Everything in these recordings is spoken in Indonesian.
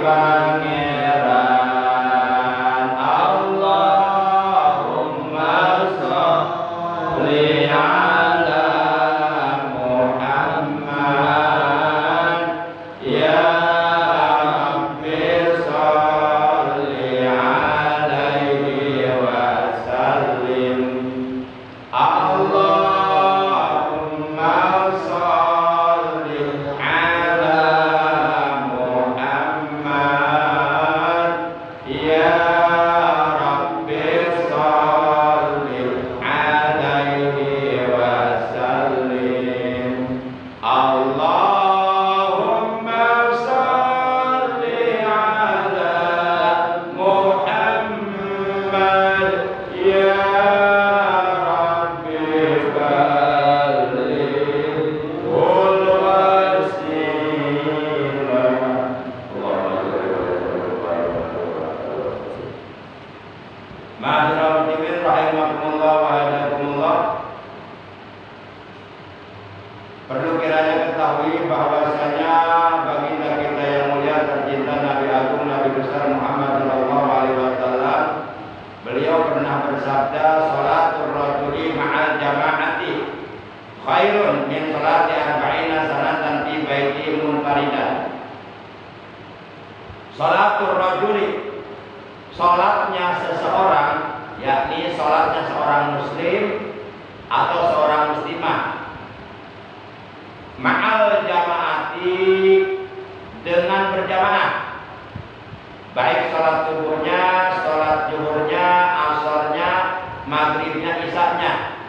pangeran. Allahumma sholli ala Muhammad ya Rabbi sholli alaihi wa sallim. Allahumma sholli ala Muhammad ya Rabbi sholli alaihi wa sallim. Allahumma sholli ala Muhammad ya Rabbi ballighul wasilah. Ma'asyiral muslimin rahimakumullah wa hadakumullah. Perlu kiranya ketahui bahwasanya baginda kita yang mulia tercinta Nabi Agung Nabi besar Muhammad sallallahu alaihi wasallam, beliau pernah bersabda, "Sholatul rajuli ma'al jama'ati khairun min sholati arba'ina sanatan fi baiti munfaridan." Sholatul rajuli, sholatnya seseorang, yakni sholatnya seorang muslim atau seorang muslimah, ma'al jama'ati, dengan berjamaah, baik sholat subuhnya, sholat zuhurnya, asarnya, maghribnya, isaknya,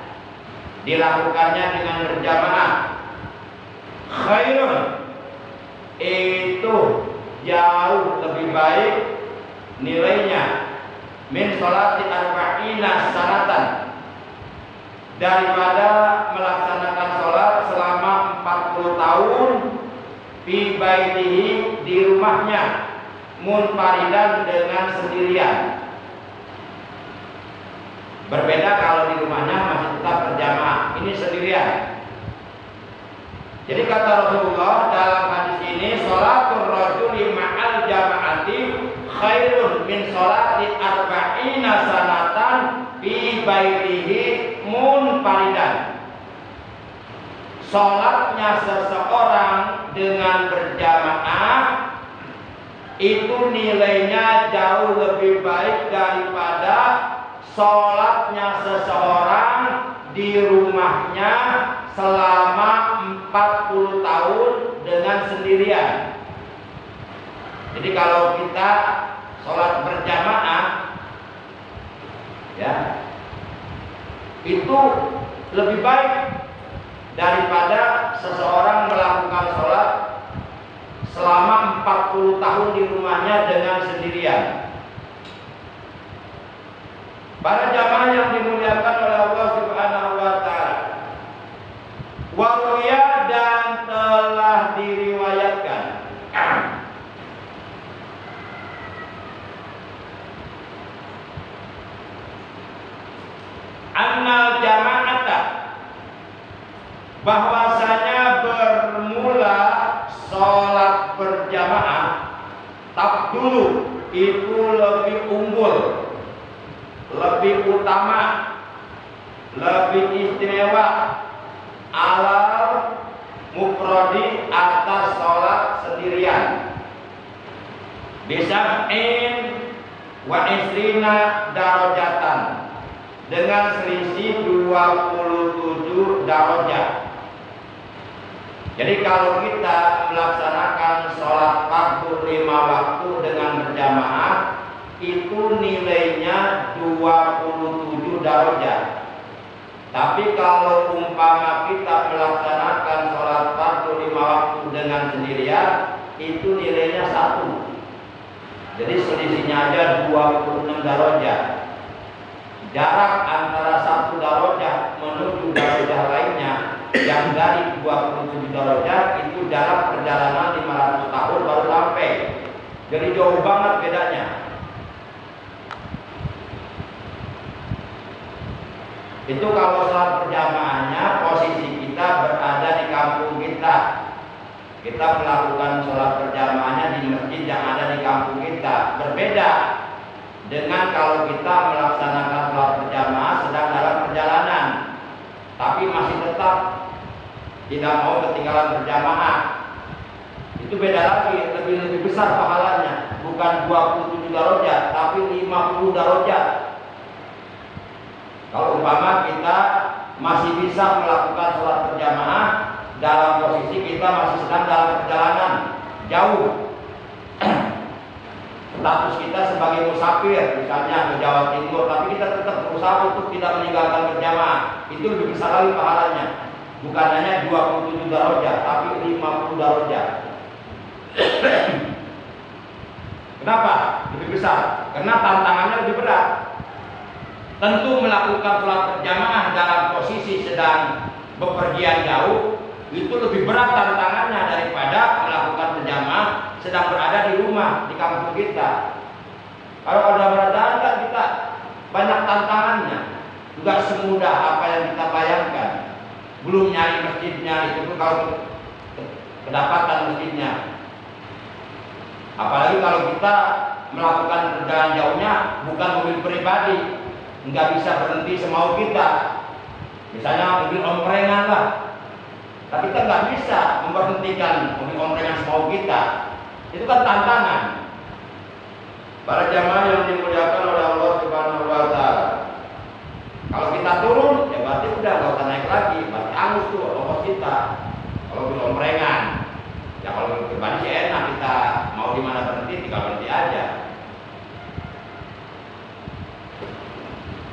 dilakukannya dengan berjamaah, khairun, itu jauh lebih baik nilainya, min sholati arba'ina sanatan, daripada melaksanakan sholat selama 40 tahun fi baitihi, di rumahnya, munfaridan, dengan sendirian. Berbeda kalau di rumahnya masih tetap berjamaah, ini sendirian. Jadi kata Rasulullah dalam hadis ini, sholatul rajuli ma'al jama'ati khairun min sholati arba'ina sanatan fi baitihi munfaridan. Sholatnya seseorang dengan berjamaah itu nilainya jauh lebih baik daripada sholatnya seseorang di rumahnya selama 40 tahun dengan sendirian. Jadi kalau kita sholat berjamaah, ya, itu lebih baik daripada seseorang melakukan sholat selama 40 tahun di rumahnya dengan sendirian. Para jamaah yang dimuliakan oleh Allah Subhanahu wa taala, waruya, dan telah diriwayatkan annal jama'ata, bahwasanya bermula sholat berjamaah, tabdulu, itu lebih unggul, lebih utama, lebih istimewa, alal mufradi, atas sholat sendirian, bisab'in wa isrina darajatan, dengan selisih 27 darajat. Jadi kalau kita melaksanakan sholat fardu 5 waktu dengan berjamaah, itu nilainya 27 darajat. Tapi kalau umpama kita melaksanakan sholat fardu 5 waktu dengan sendirian, itu nilainya 1. Jadi selisihnya aja 26 darajat. Jarak antara 1 darajat menuju darajat lainnya yang dari 27 darajat itu jarak perjalanan 500 tahun baru sampai. Jadi jauh banget bedanya. Itu kalau sholat berjamaahnya posisi kita berada di kampung kita. kita melakukan sholat berjamaahnya di masjid yang ada di kampung kita. Berbeda dengan kalau kita melaksanakan sholat berjamaah sedang dalam perjalanan, tapi masih tetap tidak mau ketinggalan berjamaah. Itu beda lagi, lebih besar pahalanya. Bukan 27 darajat, tapi 50 darajat. Kalau umpama kita masih bisa melakukan sholat berjamaah dalam posisi kita masih sedang dalam perjalanan jauh, status kita sebagai musafir misalnya ke Jawa Timur, tapi kita tetap berusaha untuk tidak meninggalkan berjamaah, itu lebih besar lagi pahalanya. Bukan hanya 27 darajat, tapi 50 darajat. Kenapa lebih besar? Karena tantangannya lebih berat. Tentu melakukan sholat berjamaah dalam posisi sedang bepergian jauh itu lebih berat tantangannya daripada melakukan berjamaah sedang berada di rumah, di kampung kita. Kalau ada berada kan kita banyak tantangannya, juga semudah apa yang kita bayangkan. Belum nyari masjidnya, itu pun kalau kedapatan masjidnya. Apalagi kalau kita melakukan perjalanan jauhnya bukan mobil pribadi, nggak bisa berhenti semau kita. Misalnya mobil omprengan lah, tapi kita nggak bisa memberhentikan mobil omprengan semau kita. Itu kan tantangan. Para jamaah yang dimuliakan oleh Allah Subhanahu wa Ta'ala, kalau kita turun, ya berarti udah nggak usah naik lagi, berarti angus tuh ongkos kita. Kalau mobil omprengan, ya kalau pribadi sih enak, kita mau di mana berhenti tinggal berhenti aja.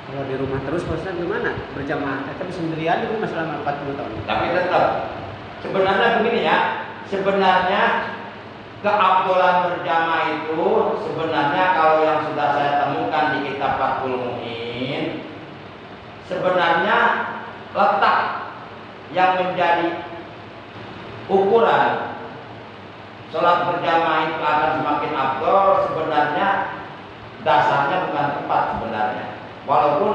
Kalau di rumah terus maksudnya gimana? Berjamaah, tapi sendirian di rumah selama 40 tahun. Tapi tetap, sebenarnya begini ya, sebenarnya keabdolan berjamaah itu sebenarnya kalau yang sudah saya temukan di kitab Fathul Mu'in, sebenarnya letak yang menjadi ukuran sholat berjamaah itu akan semakin afdol sebenarnya dasarnya bukan tempat sebenarnya. Walaupun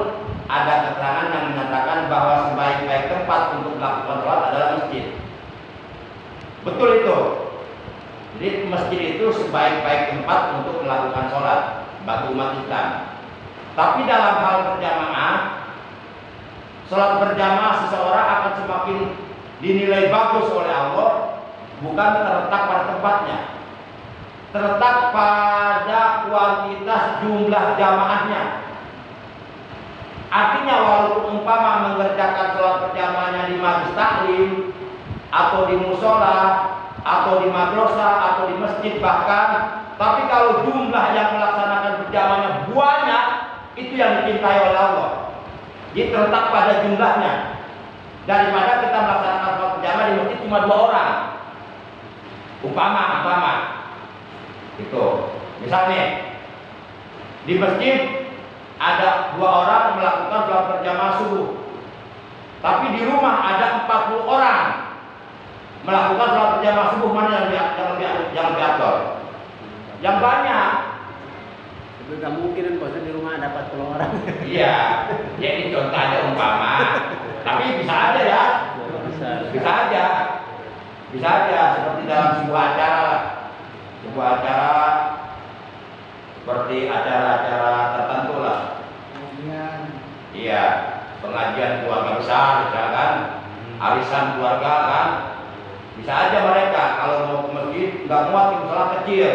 ada keterangan yang menyatakan bahwa sebaik-baik tempat untuk melakukan sholat adalah masjid. Betul itu. Jadi masjid itu sebaik-baik tempat untuk melakukan sholat bagi umat Islam. Tapi dalam hal berjamaah, sholat berjamaah seseorang akan semakin dinilai bagus oleh Allah bukan terletak pada tempatnya, terletak pada kuantitas jumlah jamaahnya. Artinya walaupun umpama mengerjakan sholat berjamaahnya di majlis taklim atau di musola atau di madrasah atau di masjid bahkan, tapi kalau jumlah yang melaksanakan berjamaahnya banyak, itu yang dicintai oleh Allah. Jadi terletak pada jumlahnya. Daripada kita melaksanakan sholat berjamaah di masjid cuma 2 orang. Umpama itu. Misalnya di masjid ada 2 orang melakukan sholat berjamaah subuh, tapi di rumah ada 40 orang melakukan sholat berjamaah subuh. Mana yang lebih afdal? Yang banyak. Itu nggak mungkin kan, di rumah ada 40 orang. Iya, jadi contoh aja umpama. Tapi bisa aja ya, bisa aja seperti dalam sebuah acara lah, sebuah acara seperti acara-acara tertentu lah. Iya, pengajian keluarga besar misalkan, arisan keluarga kan, bisa aja mereka kalau mau ke masjid nggak muat di musola kecil,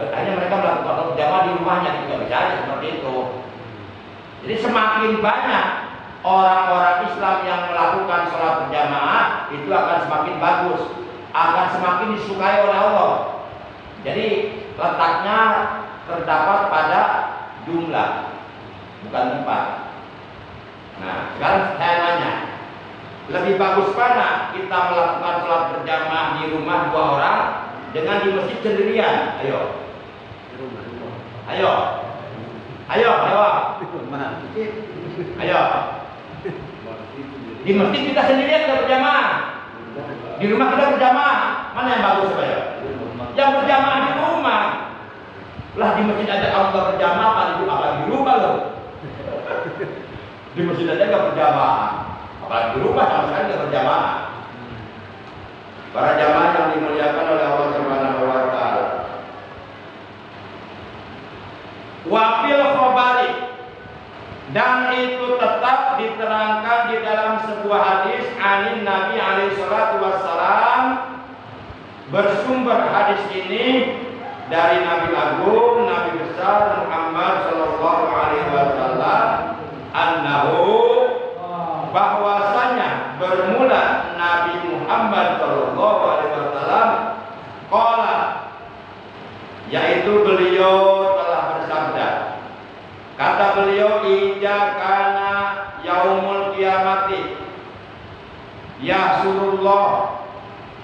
hanya mereka melakukan sholat berjamaah di rumahnya, juga bisa aja seperti itu. Jadi semakin banyak orang-orang Islam yang melakukan sholat berjamaah, itu akan semakin bagus, akan semakin disukai oleh Allah. Jadi letaknya terdapat pada jumlah, bukan tempat. Nah, sekarang saya nanya, lebih bagus mana kita melakukan sholat berjamaah di rumah 2 orang dengan di masjid sendirian? Ayo. Ayo. Di masjid kita sendirian kita berjamaah. Di rumah kita berjamaah. Mana yang bagus Pak? Yang berjamaah di rumah. Lah di masjid aja kalau nggak berjamaah, apalagi di rumah loh. Di masjid aja nggak berjamaah, apalagi di rumah sama sekali nggak berjamaah. Para jamaah yang dimuliakan oleh Allah Subhanahu wa taala. Wa fil khabari, dan itu tetap diterangkan di dalam sebuah hadis anin Nabi alaihi salatu wassalam. Bersumber hadis ini dari Nabi Agung, Nabi besar Muhammad sallallahu alaihi wasallam, annahu, bahwasanya bermula Nabi Muhammad sallallahu alaihi wasallam qala, yaitu beliau telah bersabda. Kata beliau, ija kana yaumul kiamati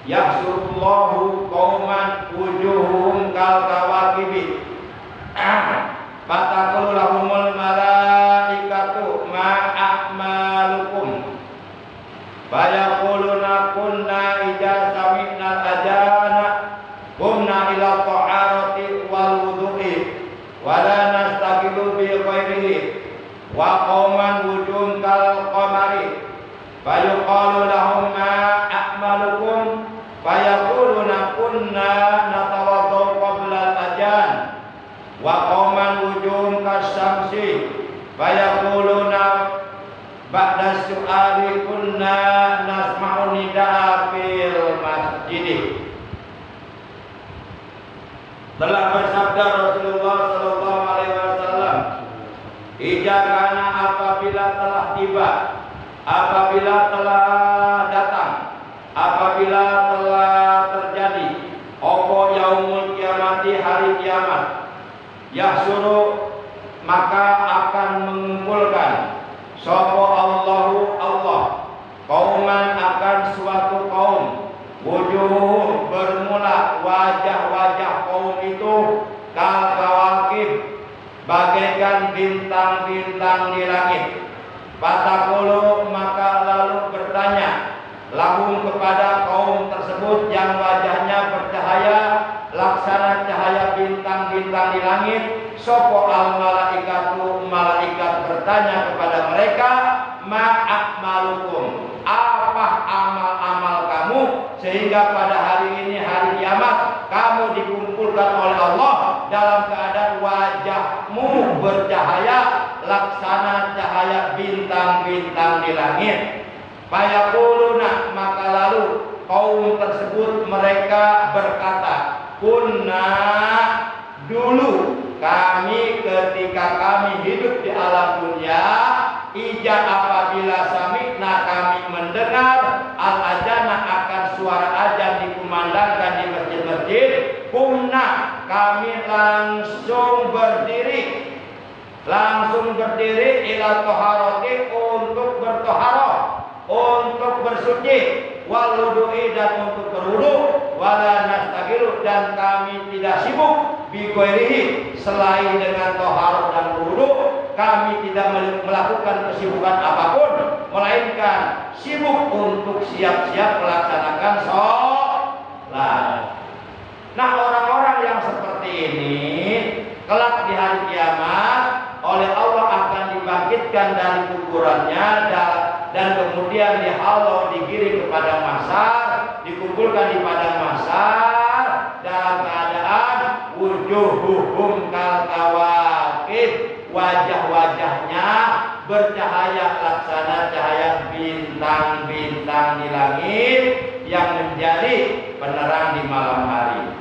yahsurullahu qauman wujuhum kal kawakibi fataqulu lahumul malaikatu ma a'malukum fayaquluna kunna idza sami'na al-adana qumna ila ta'arati wal wudu'i wala nastaqilu bi ghairihi wa qauman wujuhum kal qamari fayuqalu lahum ma a'malukum fayaquluna kunna natawaddu qabla al-adhan wa qauman wujuhum kasyamsi fayaquluna ba'da su'ali kunna nasma'u nida'a fil masjid. Telah bersabda Rasulullah sallallahu alaihi wasallam, ija kana, apabila telah tiba, apabila telah datang, apabila telah terjadi apa yaumul kiamati, hari kiamat, yahsuru, maka akan mengumpulkan sapa Allahu Allah qauman, akan suatu kaum, wujuh, bermula wajah-wajah kaum itu kal kawakib, bagaikan bintang-bintang di langit. Fatakulu, maka lalu bertanya lahum, kepada kaum tersebut yang wajahnya bercahaya laksana cahaya bintang-bintang di langit, sopo al malaikatu, malaikat bertanya kepada mereka, ma'akmalukum, apa amal-amal kamu sehingga pada hari ini, hari kiamat, kamu dikumpulkan oleh Allah dalam keadaan wajahmu bercahaya laksana cahaya bintang-bintang di langit. Fayaquluna, maka lalu kaum tersebut mereka berkata, kunna, dulu kami ketika kami hidup di alam dunia, ija apabila sami'na, kami mendengar al-adana, akan suara azan dikumandangkan di masjid-masjid, kunna, kami langsung berdiri ila toharoti, untuk bertoharoh, untuk bersuci, wal wudu'i, dan untuk berwudu, wala nastagilu, dan kami tidak sibuk bi ghairihi, selain dengan toharoh dan wudu, kami tidak melakukan kesibukan apapun, melainkan sibuk untuk siap-siap melaksanakan sholat. Nah, orang-orang yang seperti ini kelak di hari kiamat oleh Allah akan dibangkitkan dari kuburannya dan kemudian dihalau, digiring kepada mahsyar, dikumpulkan di padang mahsyar dalam keadaan wujuhuhum kal kawakib, wajah-wajahnya bercahaya laksana cahaya bintang-bintang di langit yang menjadi penerang di malam hari.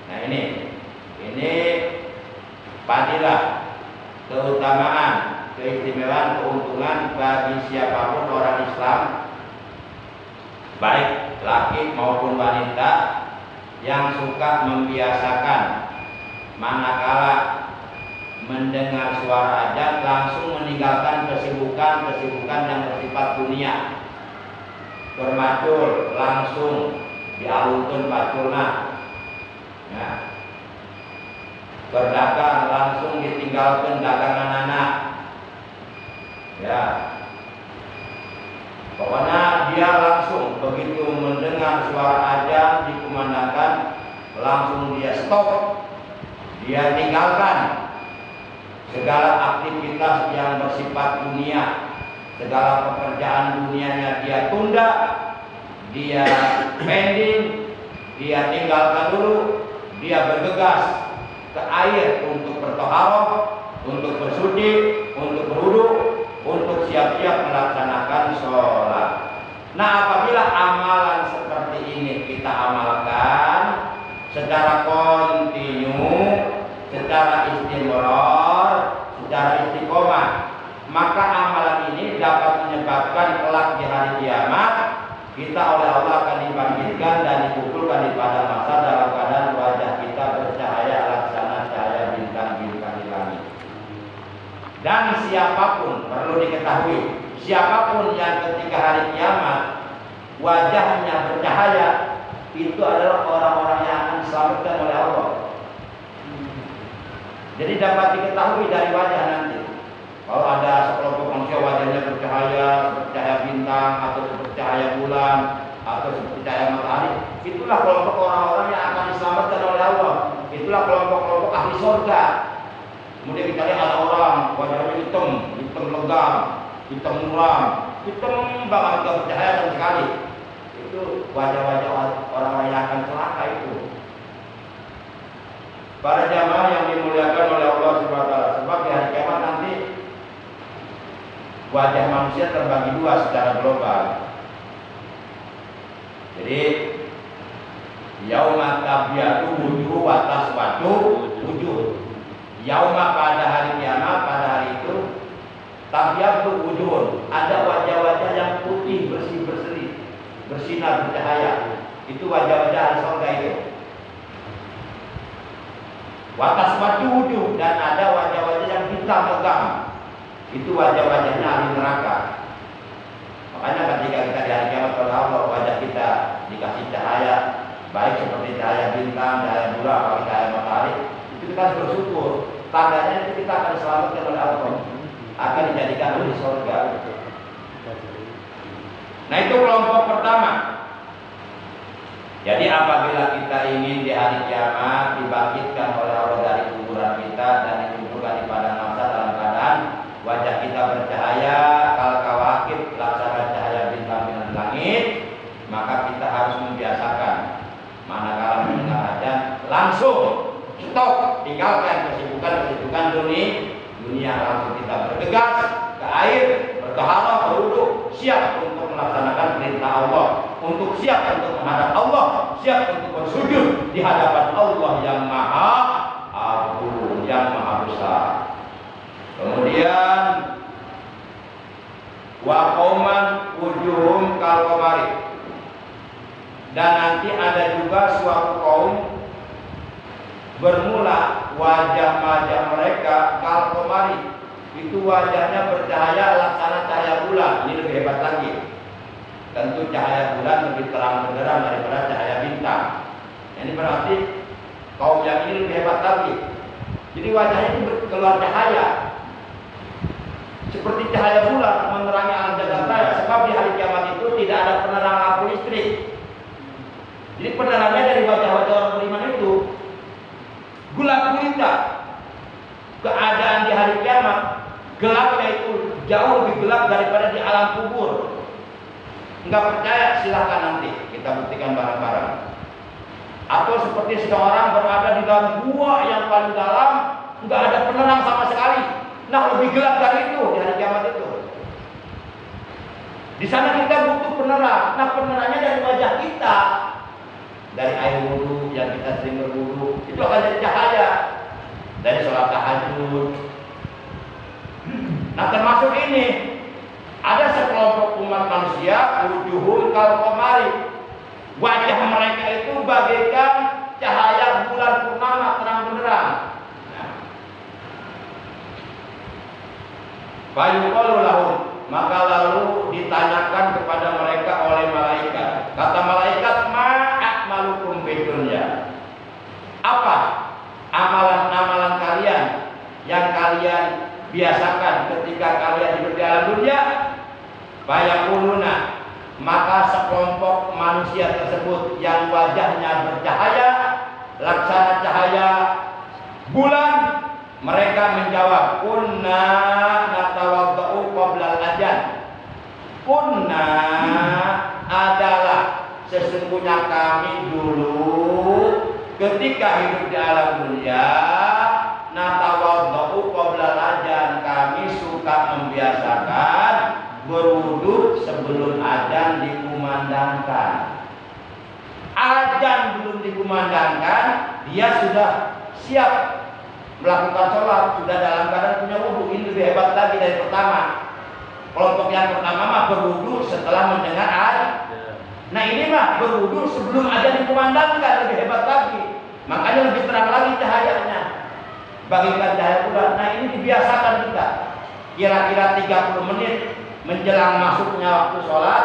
Nah, ini fadilah, keutamaan, keistimewaan, keuntungan bagi siapapun orang Islam, baik laki maupun wanita, yang suka membiasakan manakala mendengar suara azan langsung meninggalkan kesibukan yang bersifat dunia, bermacul langsung dialungkan paculna, ya, berdagang langsung ditinggalkan dagangan anak, ya, pokoknya dia langsung begitu mendengar suara azan dikumandangkan langsung dia stop, dia tinggalkan segala aktivitas yang bersifat dunia, segala pekerjaan dunianya dia tunda, dia pending, dia tinggalkan dulu, dia bergegas ke air untuk bertoharoh, untuk bersuci, untuk berwudu, untuk siap-siap melaksanakan sholat. Nah, apabila amalan seperti ini kita amalkan secara kontinu, secara istimror, secara istiqomah, maka amalan ini dapat menyebabkan kelak di hari kiamat kita oleh Allah akan dibangkitkan dan dikumpulkan di padang mahsyar dalam keadaan wajah kita bercahaya laksana cahaya bintang-bintang di langit. Dan siapapun, perlu diketahui, siapapun yang ketika hari kiamat wajahnya bercahaya, itu adalah orang-orang yang akan diselamatkan oleh Allah. Jadi dapat diketahui dari wajah nanti. Kalau ada sekelompok manusia wajahnya bercahaya seperti cahaya bintang, atau seperti cahaya bulan, atau seperti cahaya matahari, itulah kelompok orang-orang yang akan diselamatkan oleh Allah. Itulah kelompok-kelompok ahli surga. Kemudian kita lihat ada orang wajahnya hitam legam, hitam muram, hitam banget, tidak bercahaya sama sekali. Itu wajah-wajah orang-orang yang akan celaka itu. Para jamaah yang dimuliakan oleh Allah Subhanahu wa taala, sebab di hari kiamat nanti wajah manusia terbagi dua secara global. Jadi yauma tabyadu wujuh wa taswadu wujuh. Yauma pada hari kiamat, pada hari itu tabyadu wujuh, ada wajah-wajah yang putih bersih-berseri, bersinar bercahaya. Itu wajah-wajah ahli surga itu. Wa taswadu wujuh, dan ada wajah-wajah yang hitam legam. Itu wajah-wajahnya ahli neraka. Makanya ketika kita di hari kiamat oleh Allah, wajah kita dikasih cahaya, baik seperti cahaya bintang, cahaya bulan, atau cahaya matahari, itu kita harus bersyukur. Tandanya itu kita akan diselamatkan oleh Allah, akan dijadikan ahli surga. Nah, itu kelompok pertama. Jadi apabila kita ingin di hari kiamat dibangkitkan oleh Allah dari kuburan kita dan dikumpulkan di padang mahsyar dalam keadaan wajah kita bercahaya kal kawakib, laksana cahaya bintang-bintang langit, maka kita harus membiasakan manakala mendengar azan langsung stop, tinggalkan kesibukan dunia, langsung kita bergegas ke air, bertaharah, berwudu, siap untuk melaksanakan perintah Allah, untuk siap untuk menghadap Allah, siap untuk bersujud di hadapan Allah yang Maha Agung, yang Maha Besar. Kemudian wa qauman wujuhum kal qamari, dan nanti ada juga suatu kaum bermula wajah-wajah mereka kal qamari, itu wajahnya bercahaya laksana cahaya bulan. Ini lebih hebat lagi. Tentu cahaya bulan lebih terang benderang daripada cahaya bintang. Ini berarti kaum yang ini lebih hebat lagi. Jadi wajahnya itu keluar cahaya seperti cahaya bulan menerangi alam jagat raya. Sebab di hari kiamat itu tidak ada penerang lampu listrik. Jadi penerangannya dari wajah-wajah orang beriman itu gelap gulita. Keadaan di hari kiamat gelapnya itu jauh lebih gelap daripada di alam kubur. Enggak percaya, silahkan nanti kita buktikan bareng-bareng. Atau seperti seseorang berada di dalam gua yang paling dalam, enggak ada penerang sama sekali. Nah, lebih gelap dari itu di hari kiamat itu. Di sana kita butuh penerang. Nah, penerangnya dari wajah kita, dari air wudu yang kita sering berwudu, itu akan jadi cahaya. Dari sholat tahajud. Nah, termasuk ini ada sekelompok umat manusia wujuhum kal qamari, wajah mereka itu bagaikan cahaya bulan purnama terang benderang. Fayuqalu lahum, maka lalu ditanyakan kepada mereka oleh malaikat. Kata malaikat, ma a'malukum fid dunya, apa amalan-amalan kalian yang kalian biasakan ketika kalian hidup di alam dunia? Fayaquluna, maka sekelompok manusia tersebut yang wajahnya bercahaya laksana cahaya bulan, mereka menjawab, kunna natawaddau qabla al-adhan. Kunna adalah sesungguhnya kami dulu ketika hidup di alam dunia natawaddu qabla adzan, kami suka membiasakan berwudu sebelum adzan dikumandangkan. Adzan belum dikumandangkan, dia sudah siap melakukan sholat, sudah dalam keadaan punya wudu. Ini lebih hebat lagi dari pertama. Kelompok yang pertama mah berwudu setelah mendengar adzan. Nah ini mah berwudu sebelum adzan dikumandangkan, lebih hebat lagi. Makanya lebih terang lagi cahayanya. Bagikan cahaya bulan. Nah ini dibiasakan kita. Kira-kira 30 menit menjelang masuknya waktu sholat,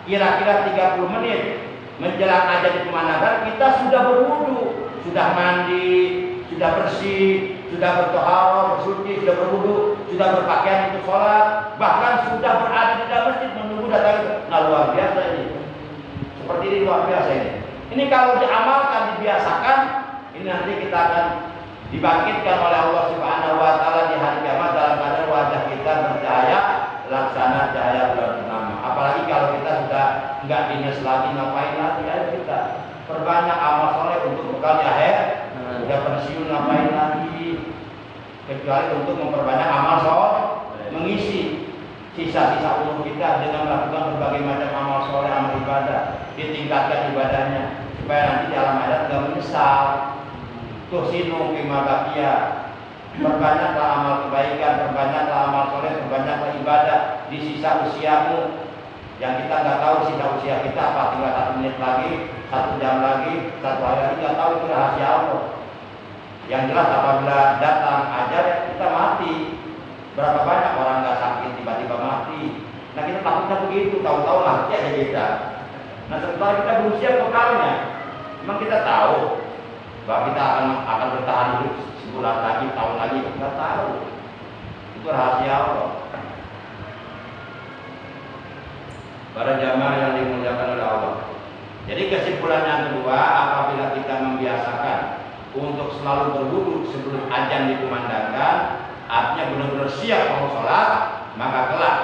kira-kira 30 menit menjelang adzan dikumandangkan, kita sudah berwudu, sudah mandi, sudah bersih, sudah bertoharoh, bersuci, sudah berwudu, sudah berpakaian untuk sholat, bahkan sudah berada di dalam masjid menunggu datang. Nah luar biasa ini. Seperti ini luar biasa ini. Ini kalau diamalkan, dibiasakan, ini nanti kita akan dibangkitkan oleh Allah Subhanahu wa taala di hari kiamat dalam keadaan wajah kita bercahaya laksana cahaya bulan purnama. Apalagi kalau kita sudah enggak dinas lagi, ngapain lagi? Ayo kita perbanyak amal soleh untuk bekal di akhir. Udah pensiun ngapain lagi? Kecuali untuk memperbanyak amal soleh, mengisi sisa-sisa umur kita dengan melakukan berbagai macam amal soleh, amal ibadah, ditingkatkan ibadahnya supaya nanti di alam akhirat enggak menyesal. Tuhsinu bima baqiya, perbanyaklah amal kebaikan, perbanyaklah amal soleh, perbanyaklah ibadah di sisa usiamu yang kita nggak tahu sisa usia kita apa, tinggal 1 menit lagi, 1 jam lagi, 1 hari lagi, nggak tahu, itu rahasia Allah. Yang jelas apabila datang ajal kita mati. Berapa banyak orang nggak sakit tiba-tiba mati. Nah kita takutnya begitu, tahu-tahu mati aja kita. Nah sementara kita belum siap bekalnya. Memang kita tahu bahwa kita akan bertahan hidup sebulan lagi, tahun lagi, kita tahu. Itu rahasia Allah. Para jamaah yang dimuliakan oleh Allah. Jadi kesimpulan yang kedua, apabila kita membiasakan untuk selalu berwudu sebelum adzan dikumandangkan, artinya benar-benar siap mau sholat, maka kelak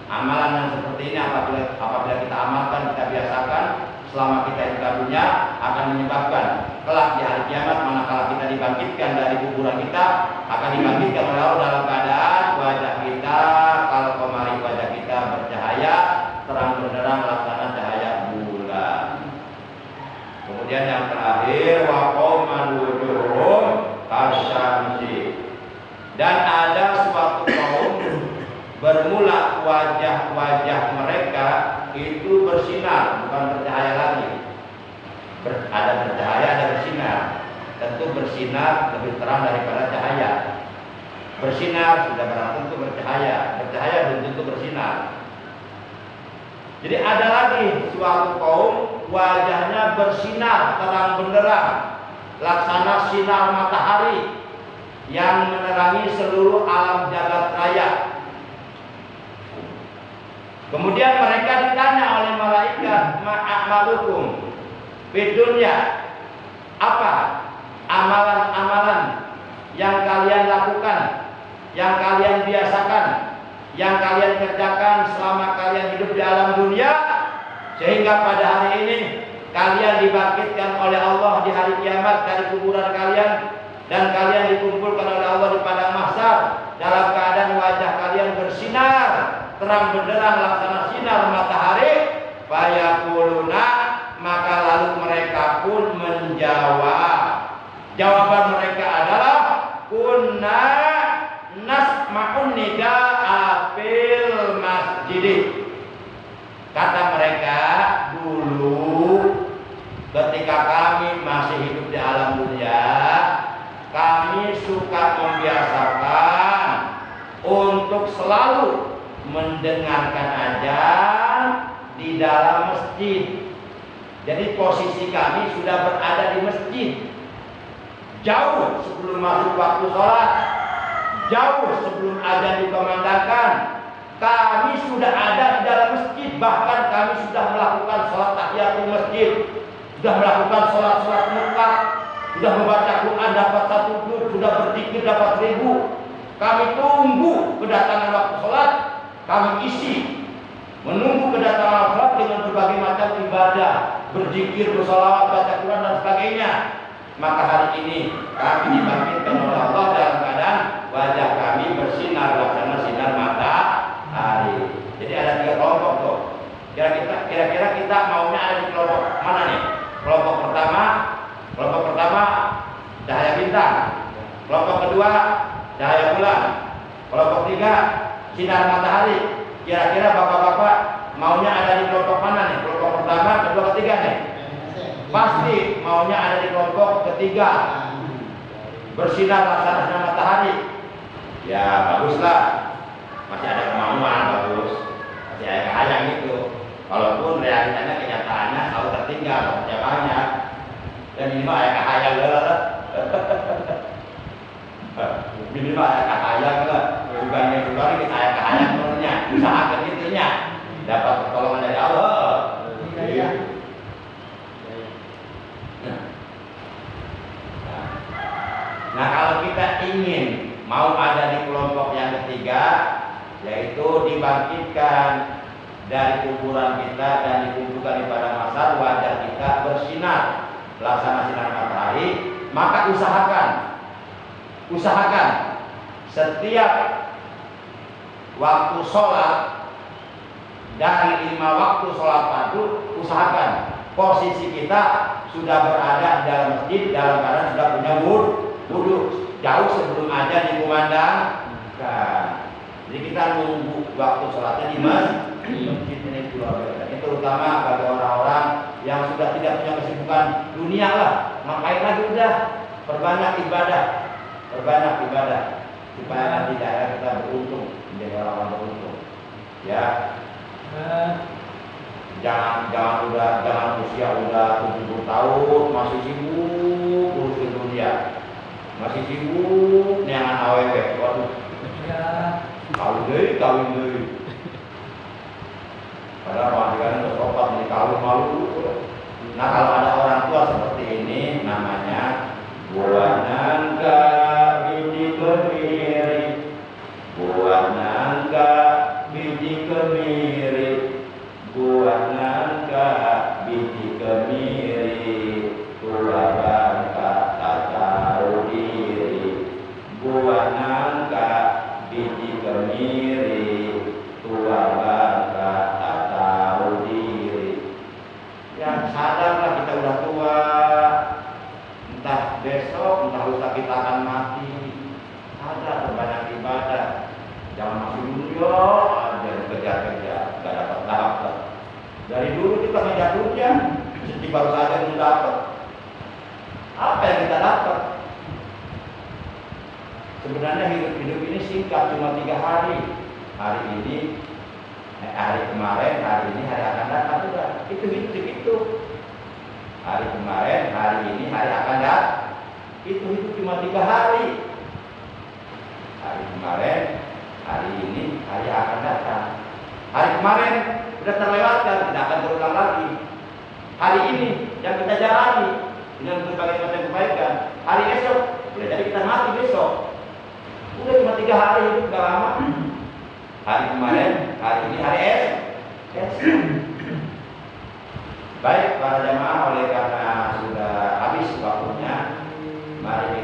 amalan yang seperti ini apabila kita amalkan, kita biasakan selama kita hidup di dunia, akan menyebabkan kelak di hari kiamat manakala kita dibangkitkan dari kuburan kita, akan dibangkitkan oleh Allah dalam keadaan wajah kita, kalau kemarin wajah kita bercahaya terang benderang laksana cahaya bulan. Kemudian yang terakhir, wa qauman wujuhum kasyamsi, dan ada suatu kaum bermula wajah-wajah mereka itu bersinar, bukan bercahaya lagi. Ada bercahaya, ada bersinar. Tentu bersinar lebih terang daripada cahaya. Bersinar sudah berarti tentu bercahaya. Bercahaya belum tentu bersinar. Jadi ada lagi suatu kaum wajahnya bersinar terang benderang, laksana sinar matahari yang menerangi seluruh alam jagat raya. Kemudian mereka ditanya oleh malaikat, ma'amalukum fid dunya, apa amalan-amalan yang kalian lakukan, yang kalian biasakan, yang kalian kerjakan selama kalian hidup di alam dunia, sehingga pada hari ini kalian dibangkitkan oleh Allah di hari kiamat dari kuburan kalian, dan kalian dikumpulkan oleh Allah di padang mahsyar dalam keadaan wajah kalian bersinar terang benderang laksana sinar matahari. Fayaquluna, maka lalu mereka pun menjawab. Jawaban mereka adalah kunna nasma'un nida'a fil masjid. Kata mereka, dulu ketika kami masih hidup di alam dunia, kami suka membiasakan untuk selalu mendengarkan azan di dalam masjid. Jadi posisi kami sudah berada di masjid, jauh sebelum masuk waktu sholat, jauh sebelum azan dikumandangkan. Kami sudah ada di dalam masjid, bahkan kami sudah melakukan sholat tahiyatul masjid, sudah melakukan sholat-sholat mutlak, sudah membaca Quran dapat 1 juz, sudah berzikir dapat 1000. Kami tunggu kedatangan waktu sholat, kami isi menunggu kedatangan sholat dengan berbagai macam ibadah, berzikir, bersolawat, baca Quran dan sebagainya. Maka hari ini kami dibangkitkan oleh Allah dalam keadaan wajah kami bersinar laksana sinar matahari. Jadi ada 3 kelompok tuh. Kira-kira kita maunya ada di kelompok mana nih? Kelompok pertama cahaya bintang. Kelompok kedua cahaya bulan. Kelompok 3 sinar matahari. Kira-kira bapak-bapak maunya ada di kelompok mana nih? Kelompok pertama, kedua, ketiga nih? Pasti maunya ada di kelompok ketiga, bersinar laksana matahari. Ya baguslah, masih ada kemauan, bagus, masih ada kehayang itu. Walaupun realitanya kenyataannya selalu tertinggal, ya banyak. Dan minimal ada kehayang lah. Minimal ada kehayang lah. Bukan yang keluar kita ada kehayang menurutnya, usahakan gitunya. Dapat pertolongan dari Allah. Iya. Nah, kalau kita ingin mau ada di kelompok yang ketiga, yaitu dibangkitkan dari kuburan kita dan dikumpulkan di padang mahsyar, wajah kita bersinar laksana sinar matahari, maka usahakan setiap waktu sholat dari 5 waktu sholat fardu, usahakan posisi kita sudah berada di dalam masjid dalam keadaan sudah punya wudu jauh sebelum azan dikumandangkan. Jadi kita nunggu waktu sholatnya di masjid ini keluarga. Ini terutama bagi orang-orang yang sudah tidak punya kesibukan dunia lah. Ngapain lagi udah perbanyak ibadah supaya nanti daerah kita beruntung menjadi orang-orang beruntung. Ya. Jangan usia udah 70 tahun masih sibuk urusin dunia, masih sibuk dengan aww. Waduh, kawin deh. Padahal majikan itu sopan nih kawin malu. Nah, kalau ada orang tua seperti ini, namanya buah nangka biji kemiri, buah nangka biji kemiri. Buah nangka biji kemiri, tua bangka tak tahu diri. Buah nangka biji kemiri, tua bangka tak tahu diri. Ya sadarlah kita udah tua, entah besok entah lusa kita akan mati. Sadar berbanyak ibadah, jangan masih dunia aja kejar-kejar, gak dapat. Dari dulu kita ngejar dunia, sejak baru saja belum dapat. Apa yang kita dapat? Sebenarnya hidup ini singkat, cuma 3 hari. Hari ini, hari kemarin, hari ini, hari akan datang juga. Itu. Hari kemarin, hari ini, hari akan datang. Itu cuma 3 hari. Hari kemarin, hari ini, hari akan datang. Hari kemarin sudah terlewatkan, tidak akan terulang lagi. Hari ini yang kita jalani dengan berbagai macam kebaikan. Hari esok, sudah jadi kita mati besok. Udah cuma 3 hari itu, sudah lama. Hari kemarin, hari ini, hari esok. Baik para jamaah, oleh karena sudah habis waktunya, mari